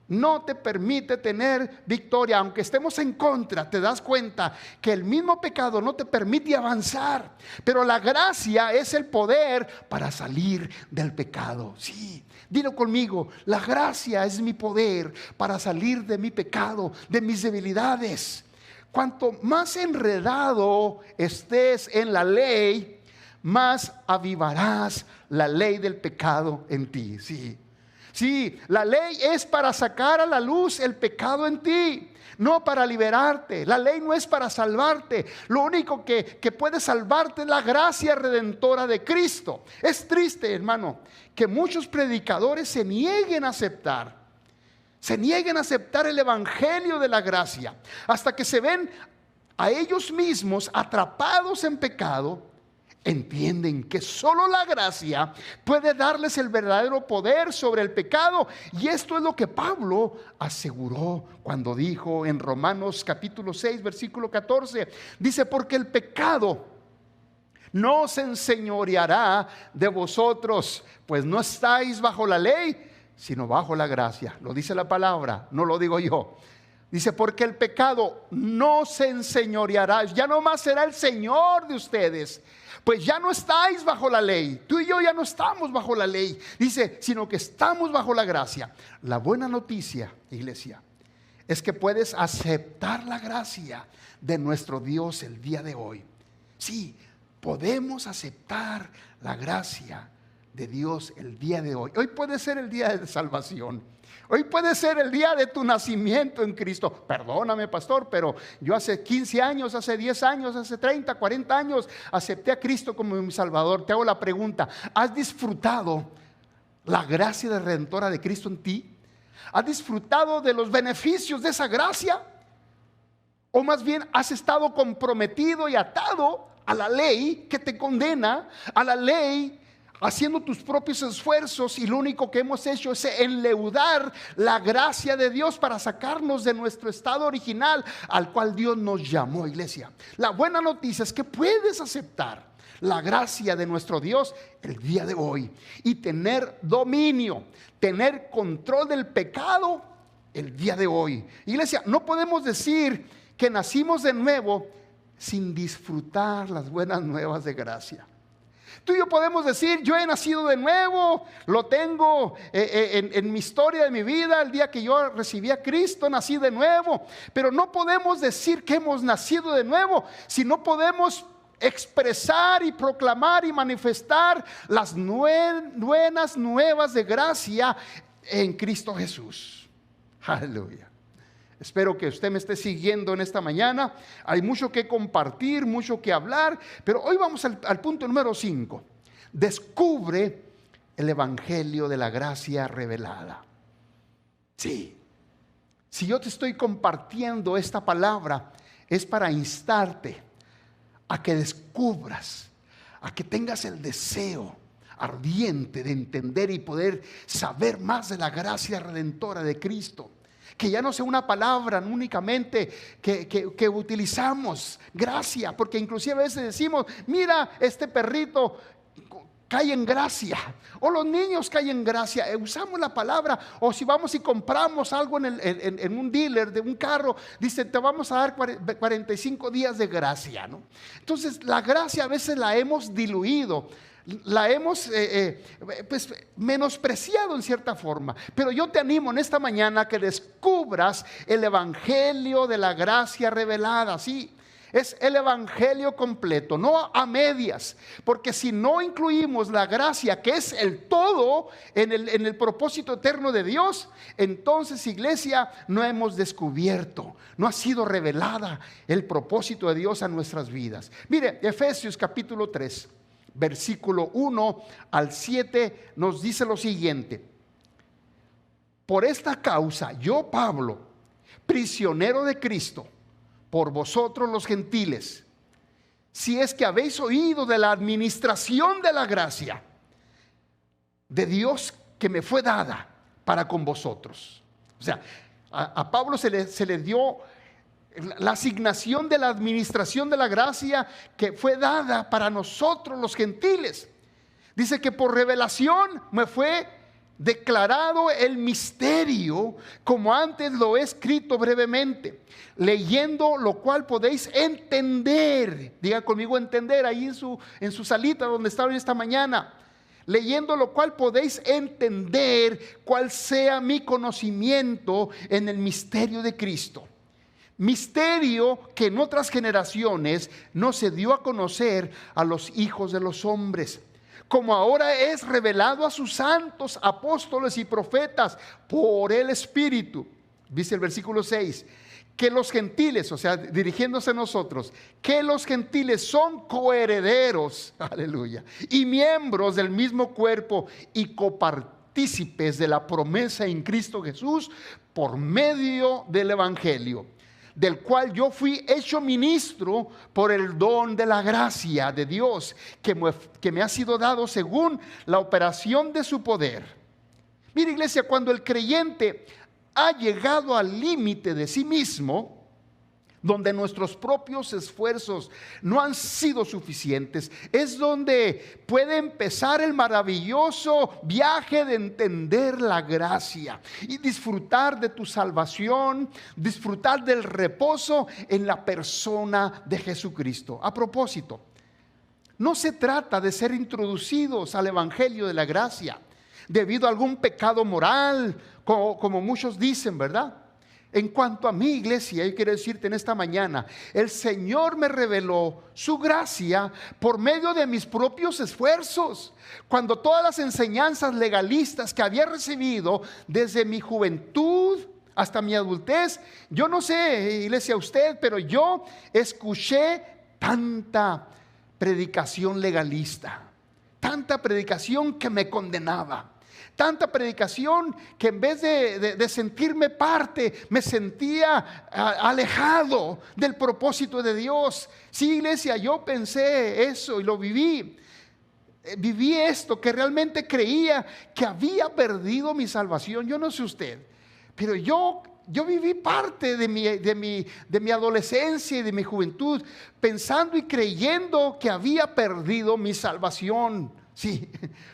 no te permite tener victoria. Aunque estemos en contra, te das cuenta que el mismo pecado no te permite avanzar. Pero la gracia es el poder para salir del pecado. Sí, dilo conmigo: la gracia es mi poder para salir de mi pecado, de mis debilidades. Cuanto más enredado estés en la ley, más avivarás la ley del pecado en ti. Sí, la ley es para sacar a la luz el pecado en ti, no para liberarte. La ley no es para salvarte. Lo único que puede salvarte es la gracia redentora de Cristo. Es triste, hermano, que muchos predicadores se nieguen a aceptar el evangelio de la gracia, hasta que se ven a ellos mismos atrapados en pecado. Entienden que solo la gracia puede darles el verdadero poder sobre el pecado. Y esto es lo que Pablo aseguró cuando dijo en Romanos capítulo 6 versículo 14. Dice: porque el pecado no se enseñoreará de vosotros, pues no estáis bajo la ley, sino bajo la gracia. Lo dice la palabra, no lo digo yo. Dice: porque el pecado no se enseñoreará, ya no más será el Señor de ustedes, pues ya no estáis bajo la ley. Tú y yo ya no estamos bajo la ley. Dice, sino que estamos bajo la gracia. La buena noticia, iglesia, es que puedes aceptar la gracia de nuestro Dios el día de hoy. Sí, podemos aceptar la gracia de Dios el día de hoy. Hoy puede ser el día de salvación. Hoy puede ser el día de tu nacimiento en Cristo. Perdóname, pastor, pero yo hace 15 años, hace 10 años, hace 30, 40 años acepté a Cristo como mi Salvador. Te hago la pregunta: ¿has disfrutado la gracia redentora de Cristo en ti? ¿Has disfrutado de los beneficios de esa gracia? ¿O más bien has estado comprometido y atado a la ley que te condena, a la ley, haciendo tus propios esfuerzos, y lo único que hemos hecho es enleudar la gracia de Dios para sacarnos de nuestro estado original al cual Dios nos llamó, iglesia? La buena noticia es que puedes aceptar la gracia de nuestro Dios el día de hoy y tener dominio, tener control del pecado el día de hoy. Iglesia, no podemos decir que nacimos de nuevo sin disfrutar las buenas nuevas de gracia. Tú y yo podemos decir: yo he nacido de nuevo, lo tengo en mi historia de mi vida. El día que yo recibí a Cristo, nací de nuevo. Pero no podemos decir que hemos nacido de nuevo si no podemos expresar y proclamar y manifestar las buenas nuevas de gracia en Cristo Jesús. Aleluya. Espero que usted me esté siguiendo en esta mañana. Hay mucho que compartir, mucho que hablar, pero hoy vamos al punto número 5. Descubre el evangelio de la gracia revelada. Sí, si yo te estoy compartiendo esta palabra, es para instarte a que descubras, a que tengas el deseo ardiente de entender y poder saber más de la gracia redentora de Cristo. Que ya no sea una palabra únicamente que utilizamos, gracia, porque inclusive a veces decimos: mira, este perrito cae en gracia, o los niños caen en gracia. Usamos la palabra, o si vamos y compramos algo en un dealer de un carro, dice: te vamos a dar 45 días de gracia, ¿no? Entonces la gracia a veces la hemos diluido, la hemos pues menospreciado en cierta forma. Pero yo te animo en esta mañana a que descubras el evangelio de la gracia revelada. Sí, es el evangelio completo, no a medias, porque si no incluimos la gracia, que es el todo en el propósito eterno de Dios, entonces, iglesia, no hemos descubierto, no ha sido revelada el propósito de Dios a nuestras vidas. Mire, Efesios capítulo 3, versículo 1 al 7 nos dice lo siguiente: por esta causa, yo, Pablo, prisionero de Cristo, por vosotros los gentiles, si es que habéis oído de la administración de la gracia de Dios que me fue dada para con vosotros. O sea, a Pablo se le dio la asignación de la administración de la gracia que fue dada para nosotros los gentiles. Dice que por revelación me fue declarado el misterio, como antes lo he escrito brevemente, leyendo lo cual podéis entender. Diga conmigo entender ahí en su salita donde estaban esta mañana. Leyendo lo cual podéis entender cuál sea mi conocimiento en el misterio de Cristo. Misterio que en otras generaciones no se dio a conocer a los hijos de los hombres, como ahora es revelado a sus santos apóstoles y profetas por el Espíritu. Dice el versículo 6, que los gentiles, o sea, dirigiéndose a nosotros, que los gentiles son coherederos, aleluya, y miembros del mismo cuerpo y copartícipes de la promesa en Cristo Jesús por medio del Evangelio, del cual yo fui hecho ministro por el don de la gracia de Dios que me ha sido dado según la operación de su poder. Mira, iglesia, cuando el creyente ha llegado al límite de sí mismo, donde nuestros propios esfuerzos no han sido suficientes, es donde puede empezar el maravilloso viaje de entender la gracia y disfrutar de tu salvación, disfrutar del reposo en la persona de Jesucristo. A propósito, no se trata de ser introducidos al evangelio de la gracia debido a algún pecado moral, como muchos dicen, ¿verdad? En cuanto a mi iglesia, yo quiero decirte en esta mañana, el Señor me reveló su gracia por medio de mis propios esfuerzos. Cuando todas las enseñanzas legalistas que había recibido desde mi juventud hasta mi adultez, yo no sé, iglesia, usted, pero yo escuché tanta predicación legalista, tanta predicación que me condenaba. Tanta predicación que en vez de sentirme parte, me sentía alejado del propósito de Dios. Sí, iglesia, yo pensé eso y lo viví. Viví esto, que realmente creía que había perdido mi salvación. Yo no sé usted, pero yo viví parte de mi adolescencia y de mi juventud pensando y creyendo que había perdido mi salvación. Sí,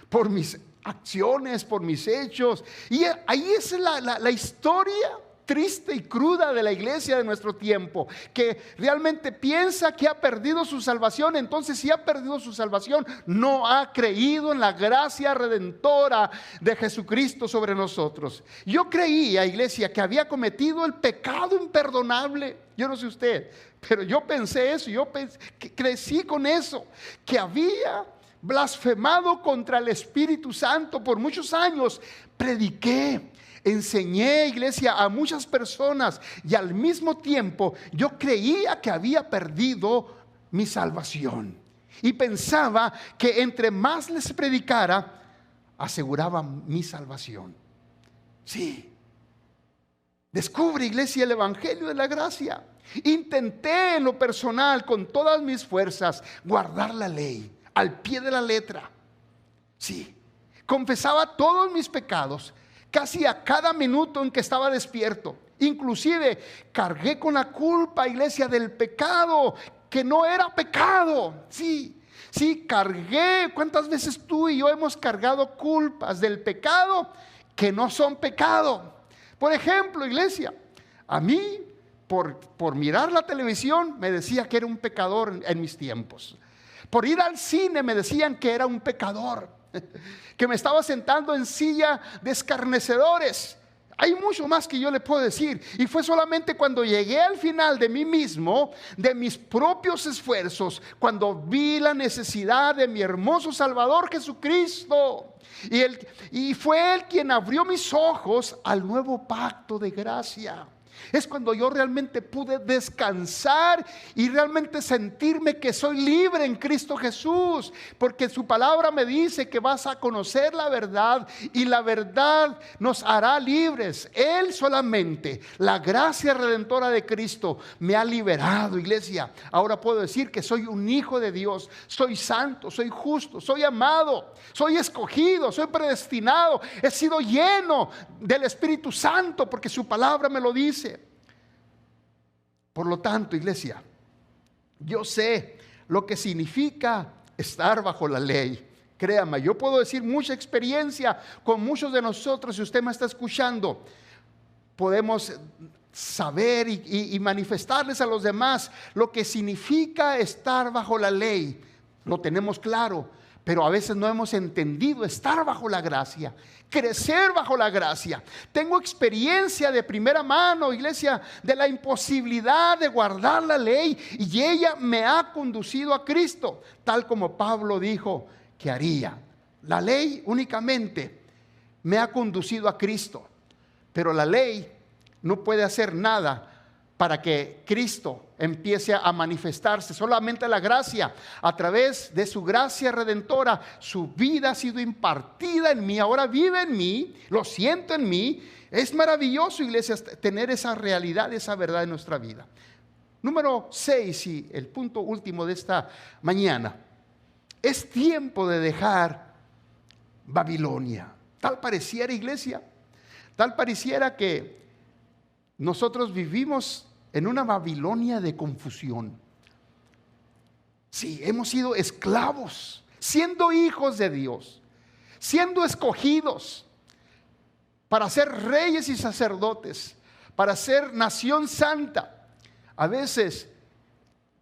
por mis acciones, por mis hechos. Y ahí es la historia triste y cruda de la iglesia de nuestro tiempo, que realmente piensa que ha perdido su salvación. Entonces, si ha perdido su salvación, no ha creído en la gracia redentora de Jesucristo sobre nosotros. Yo creía, iglesia, que había cometido el pecado imperdonable. Yo no sé usted, pero yo pensé eso, crecí con eso, que había blasfemado contra el Espíritu Santo. Por muchos años prediqué, enseñé, iglesia, a muchas personas, y al mismo tiempo yo creía que había perdido mi salvación y pensaba que entre más les predicara, aseguraba mi salvación. Sí, descubre, iglesia, el evangelio de la gracia. Intenté en lo personal, con todas mis fuerzas, guardar la ley al pie de la letra. Sí, confesaba todos mis pecados casi a cada minuto en que estaba despierto. Inclusive cargué con la culpa, iglesia, del pecado que no era pecado. Sí, cargué. ¿Cuántas veces tú y yo hemos cargado culpas del pecado que no son pecado? Por ejemplo, iglesia, a mí por mirar la televisión me decía que era un pecador en mis tiempos. Por ir al cine me decían que era un pecador, que me estaba sentando en silla de escarnecedores. Hay mucho más que yo le puedo decir. Y fue solamente cuando llegué al final de mí mismo, de mis propios esfuerzos, cuando vi la necesidad de mi hermoso Salvador Jesucristo. Y fue Él quien abrió mis ojos al nuevo pacto de gracia. Es cuando yo realmente pude descansar y realmente sentirme que soy libre en Cristo Jesús, porque su palabra me dice que vas a conocer la verdad y la verdad nos hará libres. Él solamente, la gracia redentora de Cristo me ha liberado, iglesia. Ahora puedo decir que soy un hijo de Dios, soy santo, soy justo, soy amado, soy escogido, soy predestinado, he sido lleno del Espíritu Santo porque su palabra me lo dice. Por lo tanto, iglesia, yo sé lo que significa estar bajo la ley. Créame, yo puedo decir mucha experiencia con muchos de nosotros. Si usted me está escuchando, podemos saber y manifestarles a los demás lo que significa estar bajo la ley. Lo tenemos claro, pero a veces no hemos entendido estar bajo la gracia, crecer bajo la gracia. Tengo experiencia de primera mano, iglesia, de la imposibilidad de guardar la ley, y ella me ha conducido a Cristo, tal como Pablo dijo que haría. La ley únicamente me ha conducido a Cristo, pero la ley no puede hacer nada para que Cristo empiece a manifestarse. Solamente la gracia, a través de su gracia redentora, su vida ha sido impartida en mí, ahora vive en mí, lo siento en mí. Es maravilloso, iglesia, tener esa realidad, esa verdad en nuestra vida. Número 6, y el punto último de esta mañana: es tiempo de dejar Babilonia. Tal pareciera, iglesia, tal pareciera que nosotros vivimos en una Babilonia de confusión. Sí, hemos sido esclavos, siendo hijos de Dios, siendo escogidos para ser reyes y sacerdotes, para ser nación santa. A veces,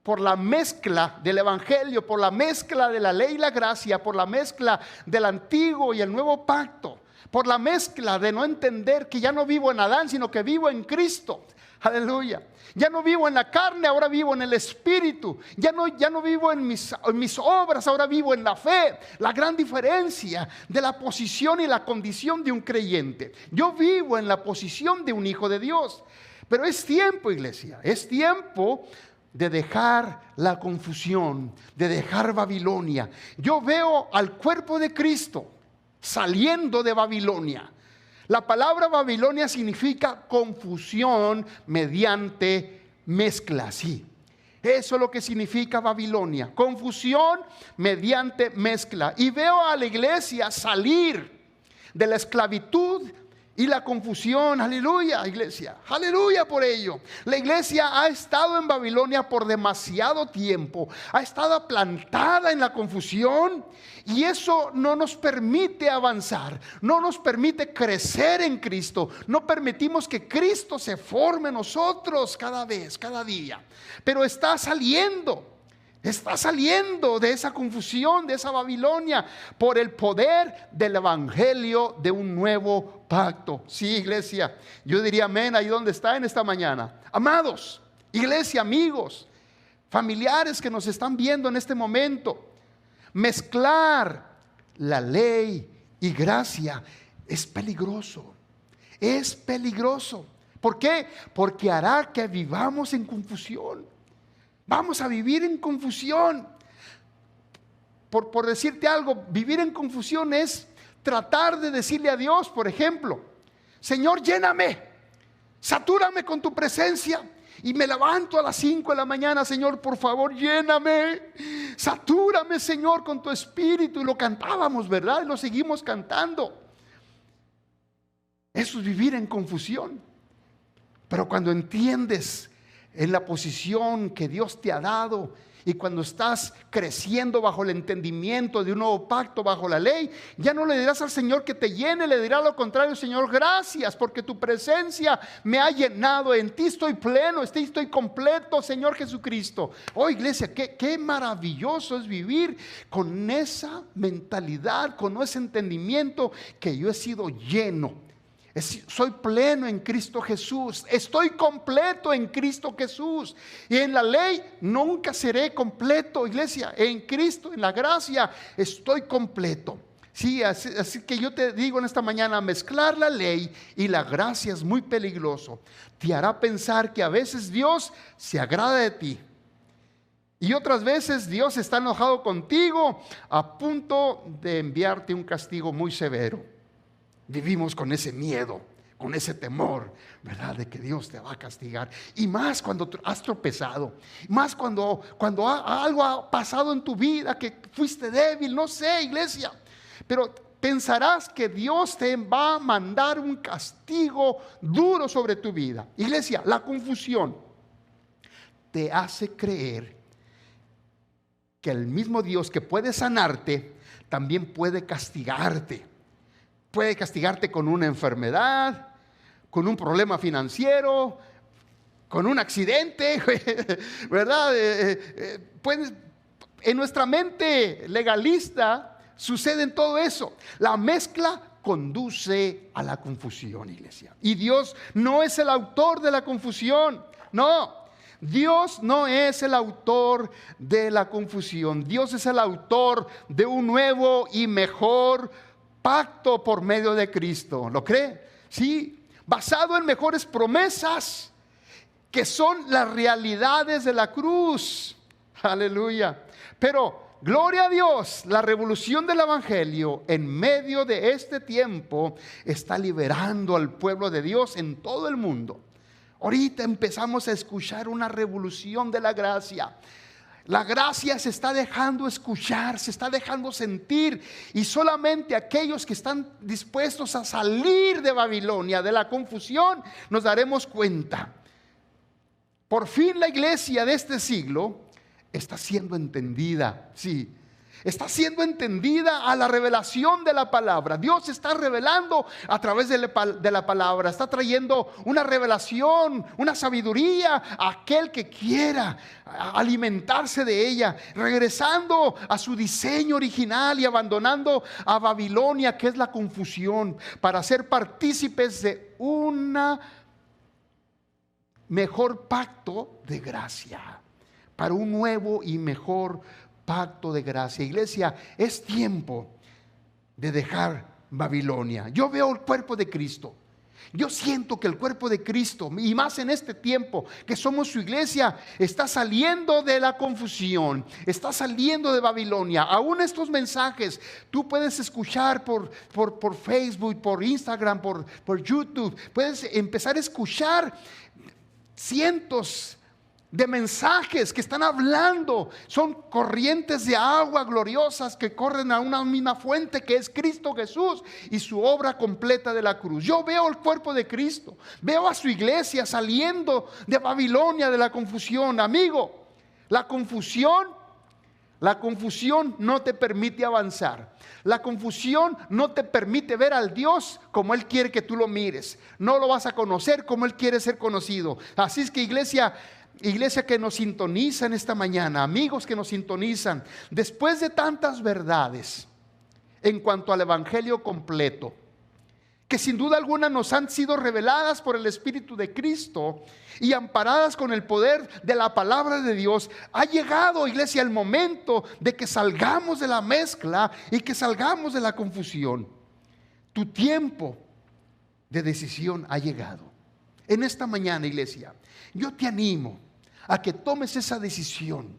por la mezcla del evangelio, por la mezcla de la ley y la gracia, por la mezcla del antiguo y el nuevo pacto, por la mezcla de no entender que ya no vivo en Adán, sino que vivo en Cristo. Aleluya. Ya no vivo en la carne, ahora vivo en el Espíritu. Ya no vivo en mis obras, ahora vivo en la fe. La gran diferencia de la posición y la condición de un creyente. Yo vivo en la posición de un hijo de Dios. Pero es tiempo, iglesia, es tiempo de dejar la confusión, de dejar Babilonia. Yo veo al cuerpo de Cristo saliendo de Babilonia. La palabra Babilonia significa confusión mediante mezcla. Sí, eso es lo que significa Babilonia, confusión mediante mezcla. Y veo a la iglesia salir de la esclavitud y la confusión. Aleluya, iglesia, aleluya por ello. La iglesia ha estado en Babilonia por demasiado tiempo, ha estado plantada en la confusión, y eso no nos permite avanzar, no nos permite crecer en Cristo. No permitimos que Cristo se forme en nosotros cada vez, cada día. Pero está saliendo de esa confusión, de esa Babilonia, por el poder del evangelio de un nuevo pacto. Sí, iglesia, yo diría amén ahí donde está en esta mañana. Amados, iglesia, amigos, familiares que nos están viendo en este momento, mezclar la ley y gracia es peligroso. Es peligroso. ¿Por qué? Porque hará que vivamos en confusión. Vamos a vivir en confusión. Por decirte algo, vivir en confusión es tratar de decirle a Dios, por ejemplo: Señor, lléname, satúrame con tu presencia. Y me levanto a las 5 de la mañana: Señor, por favor, lléname, satúrame, Señor, con tu espíritu. Y lo cantábamos, ¿verdad? Y lo seguimos cantando. Eso es vivir en confusión. Pero cuando entiendes en la posición que Dios te ha dado, y cuando estás creciendo bajo el entendimiento de un nuevo pacto, bajo la ley, ya no le dirás al Señor que te llene, le dirás lo contrario: Señor, gracias porque tu presencia me ha llenado, en ti estoy pleno, estoy completo, Señor Jesucristo. Oh, iglesia, qué maravilloso es vivir con esa mentalidad, con ese entendimiento que yo he sido lleno. Soy pleno en Cristo Jesús. Estoy completo en Cristo Jesús. Y en la ley nunca seré completo, iglesia. En Cristo, en la gracia, estoy completo. Sí, así que yo te digo en esta mañana, mezclar la ley y la gracia es muy peligroso. Te hará pensar que a veces Dios se agrada de ti y otras veces Dios está enojado contigo, a punto de enviarte un castigo muy severo. Vivimos con ese miedo, con ese temor, ¿verdad? De que Dios te va a castigar. Y más cuando has tropezado, más cuando algo ha pasado en tu vida, que fuiste débil, no sé, iglesia. Pero pensarás que Dios te va a mandar un castigo duro sobre tu vida. Iglesia, la confusión te hace creer que el mismo Dios que puede sanarte, también puede castigarte. Puede castigarte con una enfermedad, con un problema financiero, con un accidente, ¿verdad? En nuestra mente legalista sucede todo eso. La mezcla conduce a la confusión, iglesia. Y Dios no es el autor de la confusión. No, Dios no es el autor de la confusión. Dios es el autor de un nuevo y mejor pacto por medio de Cristo. ¿Lo cree? Sí, basado en mejores promesas que son las realidades de la cruz. Aleluya. Pero gloria a Dios, la revolución del evangelio en medio de este tiempo está liberando al pueblo de Dios en todo el mundo. Ahorita empezamos a escuchar una revolución de la gracia. La gracia se está dejando escuchar, se está dejando sentir, y solamente aquellos que están dispuestos a salir de Babilonia, de la confusión, nos daremos cuenta. Por fin la iglesia de este siglo está siendo entendida, sí. Está siendo entendida a la revelación de la palabra. Dios está revelando a través de la palabra. Está trayendo una revelación, una sabiduría a aquel que quiera alimentarse de ella, regresando a su diseño original y abandonando a Babilonia, que es la confusión, para ser partícipes de una mejor pacto de gracia, para un nuevo y mejor pacto de gracia. Iglesia, es tiempo de dejar Babilonia. Yo veo el cuerpo de Cristo. Yo siento que el cuerpo de Cristo, y más en este tiempo que somos su iglesia, está saliendo de la confusión, está saliendo de Babilonia. Aún estos mensajes tú puedes escuchar por Facebook, por Instagram, por YouTube. Puedes empezar a escuchar cientos de mensajes que están hablando. Son corrientes de agua gloriosas que corren a una misma fuente, que es Cristo Jesús y su obra completa de la cruz. Yo veo el cuerpo de Cristo, veo a su iglesia saliendo de Babilonia, de la confusión. Amigo, la confusión no te permite avanzar. La confusión no te permite ver al Dios como Él quiere que tú lo mires. No lo vas a conocer como Él quiere ser conocido. Así es que iglesia que nos sintoniza en esta mañana, amigos que nos sintonizan, después de tantas verdades en cuanto al evangelio completo, que sin duda alguna nos han sido reveladas por el Espíritu de Cristo y amparadas con el poder de la palabra de Dios, ha llegado, iglesia, el momento de que salgamos de la mezcla y que salgamos de la confusión. Tu tiempo de decisión ha llegado. En esta mañana, iglesia, yo te animo a que tomes esa decisión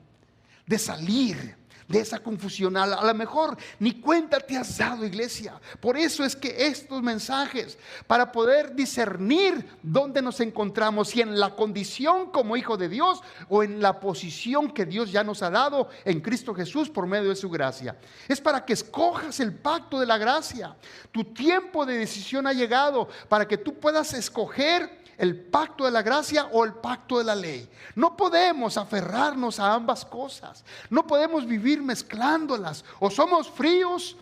de salir de esa confusión. A lo mejor ni cuenta te has dado, iglesia. Por eso es que estos mensajes, para poder discernir dónde nos encontramos, si en la condición como hijo de Dios o en la posición que Dios ya nos ha dado en Cristo Jesús por medio de su gracia, es para que escojas el pacto de la gracia. Tu tiempo de decisión ha llegado para que tú puedas escoger el pacto de la gracia o el pacto de la ley. No podemos aferrarnos a ambas cosas. No podemos vivir mezclándolas. O somos fríos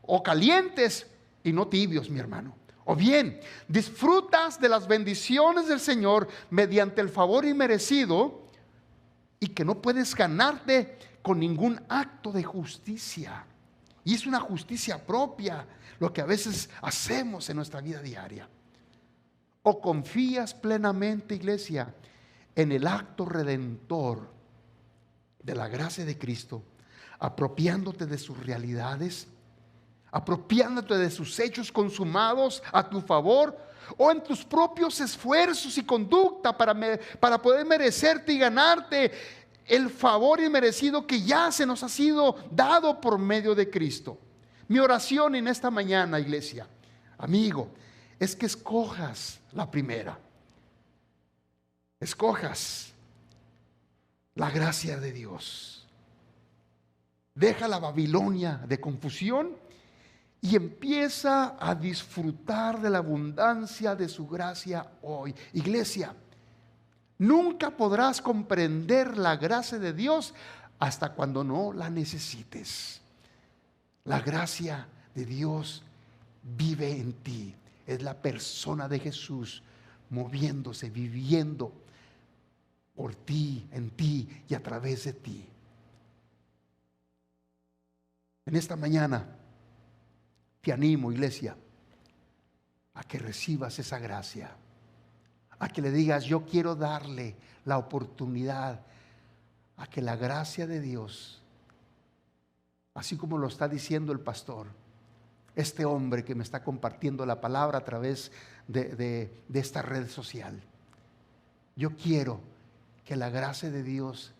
o calientes y no tibios, mi hermano. O bien, disfrutas de las bendiciones del Señor mediante el favor inmerecido y que no puedes ganarte con ningún acto de justicia. Y es una justicia propia lo que a veces hacemos en nuestra vida diaria. ¿O confías plenamente, iglesia, en el acto redentor de la gracia de Cristo, apropiándote de sus realidades, apropiándote de sus hechos consumados a tu favor, o en tus propios esfuerzos y conducta para poder merecerte y ganarte el favor inmerecido que ya se nos ha sido dado por medio de Cristo? Mi oración en esta mañana, iglesia, amigo, es que escojas la primera. Escojas la gracia de Dios. Deja la Babilonia de confusión y empieza a disfrutar de la abundancia de su gracia hoy. Iglesia, nunca podrás comprender la gracia de Dios hasta cuando no la necesites. La gracia de Dios vive en ti. Es la persona de Jesús moviéndose, viviendo por ti, en ti y a través de ti. En esta mañana te animo, iglesia, a que recibas esa gracia, a que le digas: yo quiero darle la oportunidad a que la gracia de Dios, así como lo está diciendo el pastor, este hombre que me está compartiendo la palabra a través de esta red social, yo quiero que la gracia de Dios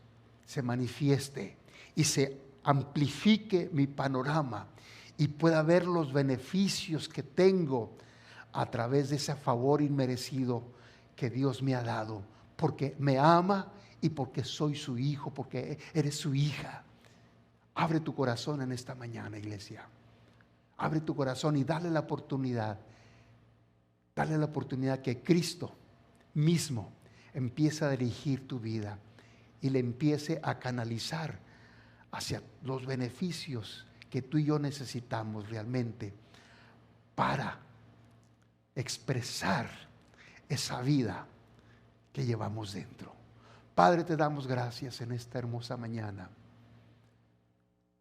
se manifieste y se amplifique mi panorama y pueda ver los beneficios que tengo a través de ese favor inmerecido que Dios me ha dado, porque me ama y porque soy su hijo, porque eres su hija. Abre tu corazón en esta mañana, iglesia. Abre tu corazón y dale la oportunidad. Dale la oportunidad que Cristo mismo empiece a dirigir tu vida y le empiece a canalizar hacia los beneficios que tú y yo necesitamos realmente para expresar esa vida que llevamos dentro. Padre, te damos gracias en esta hermosa mañana.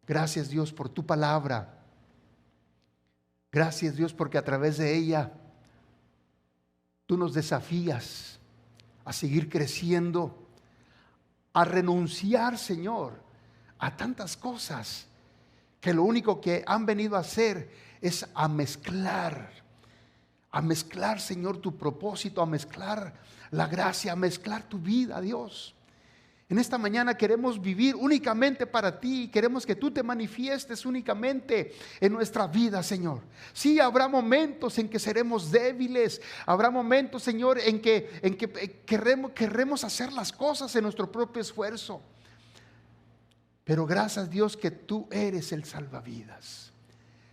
Gracias, Dios, por tu palabra. Gracias, Dios, porque a través de ella tú nos desafías a seguir creciendo, a renunciar, Señor, a tantas cosas que lo único que han venido a hacer es a mezclar, Señor, tu propósito, a mezclar la gracia, a mezclar tu vida, Dios. En esta mañana queremos vivir únicamente para ti. Queremos que tú te manifiestes únicamente en nuestra vida, Señor. Sí, habrá momentos en que seremos débiles. Habrá momentos, Señor, en que querremos hacer las cosas en nuestro propio esfuerzo. Pero gracias, Dios, que tú eres el salvavidas.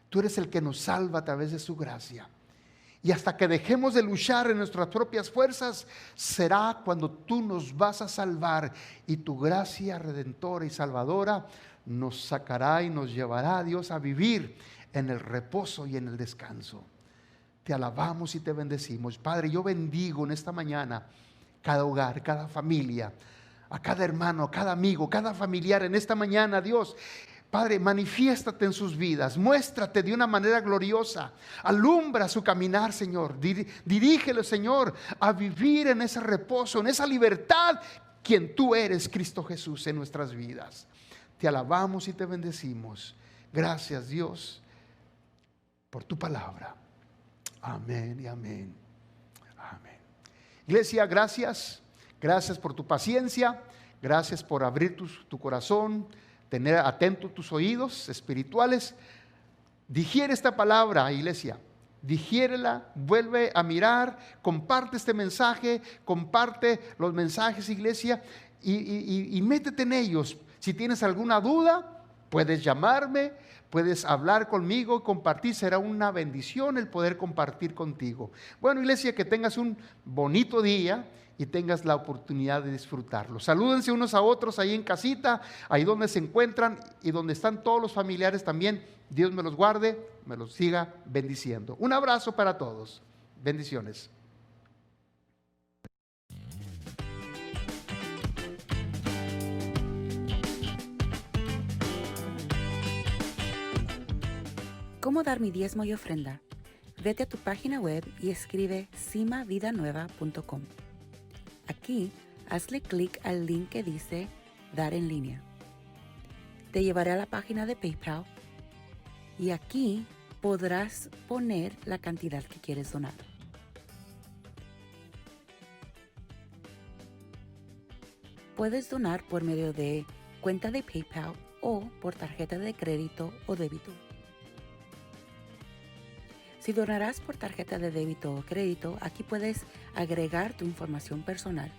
Tú eres el que nos salva a través de su gracia. Y hasta que dejemos de luchar en nuestras propias fuerzas, será cuando tú nos vas a salvar y tu gracia redentora y salvadora nos sacará y nos llevará, Dios, a vivir en el reposo y en el descanso. Te alabamos y te bendecimos. Padre, yo bendigo en esta mañana cada hogar, cada familia, a cada hermano, a cada amigo, cada familiar en esta mañana, Dios. Padre, manifiéstate en sus vidas, muéstrate de una manera gloriosa, alumbra su caminar, Señor, dirígelo, Señor, a vivir en ese reposo, en esa libertad, quien tú eres, Cristo Jesús, en nuestras vidas. Te alabamos y te bendecimos. Gracias, Dios, por tu palabra. Amén y amén. Amén. Iglesia, gracias. Gracias por tu paciencia. Gracias por abrir tu corazón, tener atentos tus oídos espirituales. Digiere esta palabra, iglesia. Digiérela, vuelve a mirar, comparte este mensaje, comparte los mensajes, iglesia, y métete en ellos. Si tienes alguna duda, puedes llamarme, puedes hablar conmigo, compartir. Será una bendición el poder compartir contigo. Bueno, iglesia, que tengas un bonito día y tengas la oportunidad de disfrutarlo. Salúdense unos a otros ahí en casita, ahí donde se encuentran y donde están todos los familiares también. Dios me los guarde, me los siga bendiciendo. Un abrazo para todos. Bendiciones. ¿Cómo dar mi diezmo y ofrenda? Vete a tu página web y escribe cimavidanueva.com. Aquí, hazle clic al link que dice Dar en línea. Te llevaré a la página de PayPal y aquí podrás poner la cantidad que quieres donar. Puedes donar por medio de cuenta de PayPal o por tarjeta de crédito o débito. Si donarás por tarjeta de débito o crédito, aquí puedes agregar tu información personal.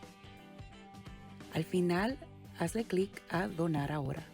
Al final, hazle clic a Donar ahora.